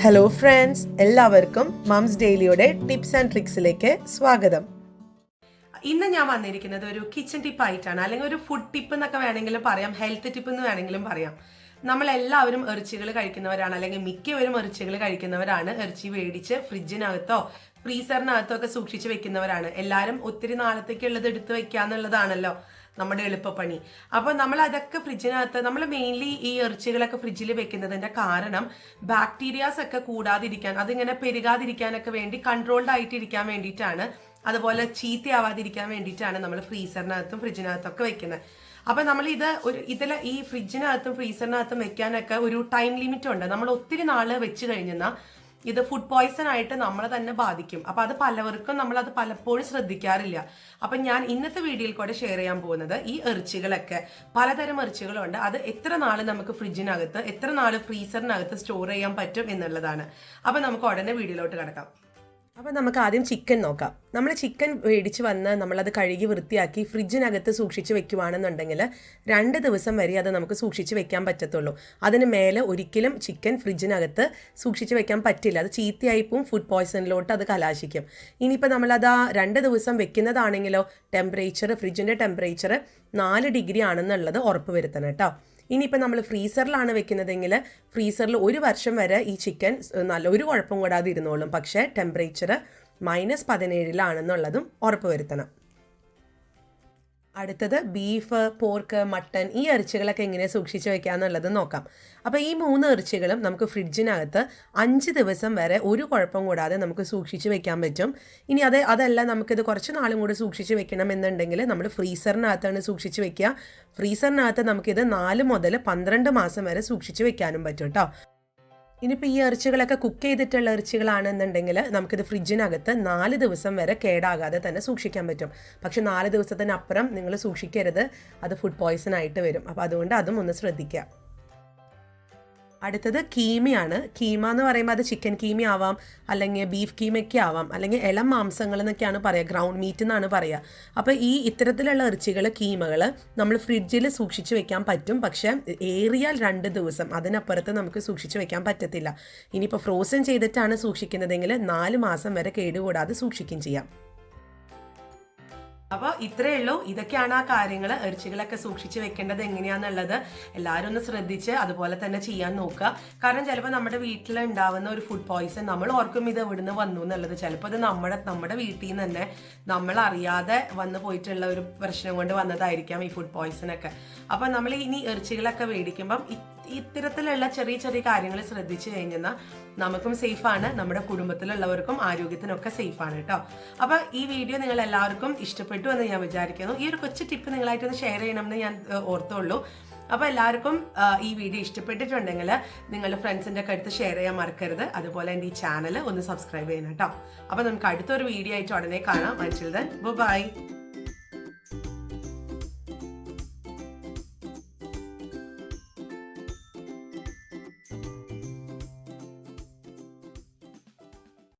Hello friends, എല്ലാവർക്കും moms ഡെയിലിയുടെ tips and ട്രിക്സിലേക്ക് സ്വാഗതം. ഇന്ന് ഞാൻ വന്നിരിക്കുന്നത് ഒരു കിച്ചൺ ടിപ്പ് ആയിട്ടാണ്, അല്ലെങ്കിൽ ഒരു ഫുഡ് ടിപ്പ് എന്നൊക്കെ വേണമെങ്കിലും പറയാം, ഹെൽത്ത് ടിപ്പ് എന്ന് വേണമെങ്കിലും പറയാം. നമ്മളെല്ലാവരും ഇറച്ചികൾ കഴിക്കുന്നവരാണ്, അല്ലെങ്കിൽ മിക്കവരും ഇറച്ചികൾ കഴിക്കുന്നവരാണ്. ഇറച്ചി മേടിച്ച് ഫ്രിഡ്ജിനകത്തോ ഫ്രീസറിനകത്തോ ഒക്കെ സൂക്ഷിച്ച് വെക്കുന്നവരാണ്. എല്ലാവരും ഒത്തിരി നാളത്തേക്കുള്ളത് എടുത്ത് വെക്കാന്നുള്ളതാണല്ലോ നമ്മുടെ എളുപ്പപ്പണി. അപ്പോൾ നമ്മൾ അതൊക്കെ ഫ്രിഡ്ജിനകത്ത്, നമ്മൾ മെയിൻലി ഈ ഇറച്ചികളൊക്കെ ഫ്രിഡ്ജിൽ വെക്കുന്നതിന്റെ കാരണം ബാക്ടീരിയാസ് ഒക്കെ കൂടാതിരിക്കാൻ, അതിങ്ങനെ പെരുകാതിരിക്കാനൊക്കെ വേണ്ടി, കൺട്രോൾഡ് ആയിട്ടിരിക്കാൻ വേണ്ടിയിട്ടാണ്, അതുപോലെ ചീത്തയാവാതിരിക്കാൻ വേണ്ടിയിട്ടാണ് നമ്മൾ ഫ്രീസറിനകത്തും ഫ്രിഡ്ജിനകത്തും ഒക്കെ വെക്കുന്നത്. അപ്പൊ നമ്മൾ ഇതിൽ ഈ ഫ്രിഡ്ജിനകത്തും ഫ്രീസറിനകത്തും വെക്കാനൊക്കെ ഒരു ടൈം ലിമിറ്റ് ഉണ്ട്. നമ്മൾ ഒത്തിരി നാള് വെച്ച് കഴിഞ്ഞാൽ ഇത് ഫുഡ് പോയ്സൺ ആയിട്ട് നമ്മളെ തന്നെ ബാധിക്കും. അപ്പൊ അത് പലവർക്കും നമ്മൾ അത് പലപ്പോഴും ശ്രദ്ധിക്കാറില്ല. അപ്പൊ ഞാൻ ഇന്നത്തെ വീഡിയോയിൽ കൂടെ ഷെയർ ചെയ്യാൻ പോകുന്നത് ഈ ഇറച്ചികളൊക്കെ, പലതരം ഇറച്ചികളുണ്ട്, അത് എത്ര നാള് നമുക്ക് ഫ്രിഡ്ജിനകത്ത്, എത്ര നാള് ഫ്രീസറിനകത്ത് സ്റ്റോർ ചെയ്യാൻ പറ്റും എന്നുള്ളതാണ്. അപ്പൊ നമുക്ക് ഉടനെ വീഡിയോയിലോട്ട് കിടക്കാം. അപ്പോൾ നമുക്ക് ആദ്യം ചിക്കൻ നോക്കാം. നമ്മൾ ചിക്കൻ മേടിച്ച് വന്ന് നമ്മളത് കഴുകി വൃത്തിയാക്കി ഫ്രിഡ്ജിനകത്ത് സൂക്ഷിച്ച് വെക്കുവാണെന്നുണ്ടെങ്കിൽ 2 ദിവസം വരെ അത് നമുക്ക് സൂക്ഷിച്ച് വെക്കാൻ പറ്റത്തുള്ളൂ. അതിന് മേലെ ഒരിക്കലും ചിക്കൻ ഫ്രിഡ്ജിനകത്ത് സൂക്ഷിച്ച് വെക്കാൻ പറ്റില്ല. അത് ചീത്തയായിപ്പോവും, ഫുഡ് പോയ്സണിലോട്ട് അത് കലാശിക്കും. ഇനിയിപ്പോൾ നമ്മളത് 2 ദിവസം വെക്കുന്നതാണെങ്കിലോ ഫ്രിഡ്ജിൻ്റെ ടെമ്പറേച്ചർ 4 ഡിഗ്രി ആണെന്നുള്ളത് ഉറപ്പ് വരുത്തണം കേട്ടോ. ഇനിയിപ്പോൾ നമ്മൾ ഫ്രീസറിലാണ് വെക്കുന്നതെങ്കിൽ ഫ്രീസറിൽ 1 വർഷം വരെ ഈ ചിക്കൻ ഒരു കുഴപ്പം കൂടാതെ ഇരുന്നോളും. പക്ഷേ ടെമ്പറേച്ചർ -17 ഉറപ്പ് വരുത്തണം. അടുത്തത് ബീഫ്, പോർക്ക്, മട്ടൻ, ഈ ഇറച്ചികളൊക്കെ എങ്ങനെ സൂക്ഷിച്ച് വെക്കാന്നുള്ളത് നോക്കാം. അപ്പോൾ ഈ 3 ഇറച്ചികളും നമുക്ക് ഫ്രിഡ്ജിനകത്ത് 5 ദിവസം വരെ ഒരു കുഴപ്പം കൂടാതെ നമുക്ക് സൂക്ഷിച്ച് വെക്കാൻ പറ്റും. ഇനി അതല്ല നമുക്കിത് കുറച്ച് നാളും കൂടി സൂക്ഷിച്ച് വെക്കണം എന്നുണ്ടെങ്കിൽ നമ്മൾ ഫ്രീസറിനകത്താണ് സൂക്ഷിച്ച് വെക്കുക. ഫ്രീസറിനകത്ത് നമുക്കിത് 4 മുതൽ 12 മാസം വരെ സൂക്ഷിച്ച് വെക്കാനും പറ്റും കേട്ടോ. ഇനിയിപ്പോൾ ഈ ഇറച്ചികളൊക്കെ കുക്ക് ചെയ്തിട്ടുള്ള ഇറച്ചികളാണെന്നുണ്ടെങ്കിൽ നമുക്കിത് ഫ്രിഡ്ജിനകത്ത് 4 ദിവസം വരെ കേടാകാതെ തന്നെ സൂക്ഷിക്കാൻ പറ്റും. പക്ഷെ 4 ദിവസത്തിനപ്പുറം നിങ്ങൾ സൂക്ഷിക്കരുത്, അത് ഫുഡ് പോയ്സൺ ആയിട്ട് വരും. അപ്പോൾ അതുകൊണ്ട് അതും ഒന്ന് ശ്രദ്ധിക്കുക. അടുത്തത് കീമയാണ്. കീമ എന്ന് പറയുമ്പോൾ അത് ചിക്കൻ കീമ ആവാം, അല്ലെങ്കിൽ ബീഫ് കീമയ്ക്ക് ആവാം, അല്ലെങ്കിൽ ഇളം മാംസങ്ങൾ എന്നൊക്കെയാണ് പറയുക, ഗ്രൗണ്ട് മീറ്റ് എന്നാണ് പറയുക. അപ്പോൾ ഇത്തരത്തിലുള്ള ഇറച്ചികൾ, കീമകൾ നമ്മൾ ഫ്രിഡ്ജിൽ സൂക്ഷിച്ച് വെക്കാൻ പറ്റും. പക്ഷേ ഏറിയാൽ 2 ദിവസം, അതിനപ്പുറത്ത് നമുക്ക് സൂക്ഷിച്ച് വെക്കാൻ പറ്റത്തില്ല. ഇനിയിപ്പോൾ ഫ്രോസൺ ചെയ്തിട്ടാണ് സൂക്ഷിക്കുന്നതെങ്കിൽ 4 മാസം വരെ കേടുകൂടാതെ സൂക്ഷിക്കുകയും ചെയ്യാം. അപ്പോൾ ഇത്രയേ ഉള്ളൂ. ഇതൊക്കെയാണ് ആ കാര്യങ്ങൾ. ഇറച്ചികളൊക്കെ സൂക്ഷിച്ച് വെക്കേണ്ടത് എങ്ങനെയാണെന്നുള്ളത് എല്ലാവരും ഒന്ന് ശ്രദ്ധിച്ച് അതുപോലെ തന്നെ ചെയ്യാൻ നോക്കുക. കാരണം ചിലപ്പോൾ നമ്മുടെ വീട്ടിൽ ഉണ്ടാവുന്ന ഒരു ഫുഡ് പോയ്സൺ നമ്മൾ ഓർക്കും ഇത് എവിടുന്ന് വന്നു എന്നുള്ളത്. ചിലപ്പോൾ അത് നമ്മുടെ വീട്ടിൽ നിന്ന് തന്നെ നമ്മൾ അറിയാതെ വന്നു പോയിട്ടുള്ള ഒരു പ്രശ്നം കൊണ്ട് വന്നതായിരിക്കാം ഈ ഫുഡ് പോയ്സൺ ഒക്കെ. അപ്പം നമ്മൾ ഇനി ഇറച്ചികളൊക്കെ മേടിക്കുമ്പം ഇത്തരത്തിലുള്ള ചെറിയ ചെറിയ കാര്യങ്ങൾ ശ്രദ്ധിച്ചു കഴിഞ്ഞാൽ നമുക്കും സേഫാണ്, നമ്മുടെ കുടുംബത്തിലുള്ളവർക്കും ആരോഗ്യത്തിനൊക്കെ സേഫാണ് കേട്ടോ. അപ്പോൾ ഈ വീഡിയോ നിങ്ങൾ എല്ലാവർക്കും ഇഷ്ടപ്പെട്ടു എന്ന് ഞാൻ വിചാരിക്കുന്നു. ഈ ഒരു കൊച്ചു ടിപ്പ് നിങ്ങളായിട്ടൊന്ന് ഷെയർ ചെയ്യണമെന്ന് ഞാൻ ഓർത്തുള്ളൂ. അപ്പോൾ എല്ലാവർക്കും ഈ വീഡിയോ ഇഷ്ടപ്പെട്ടിട്ടുണ്ടെങ്കിൽ നിങ്ങളുടെ ഫ്രണ്ട്സിൻ്റെ ഒക്കെ അടുത്ത് ഷെയർ ചെയ്യാൻ മറക്കരുത്. അതുപോലെ എൻ്റെ ഈ ചാനൽ ഒന്ന് സബ്സ്ക്രൈബ് ചെയ്യണം കേട്ടോ. അപ്പോൾ നമുക്ക് അടുത്തൊരു വീഡിയോ ആയിട്ട് ഉടനെ കാണാം. Until then, bye.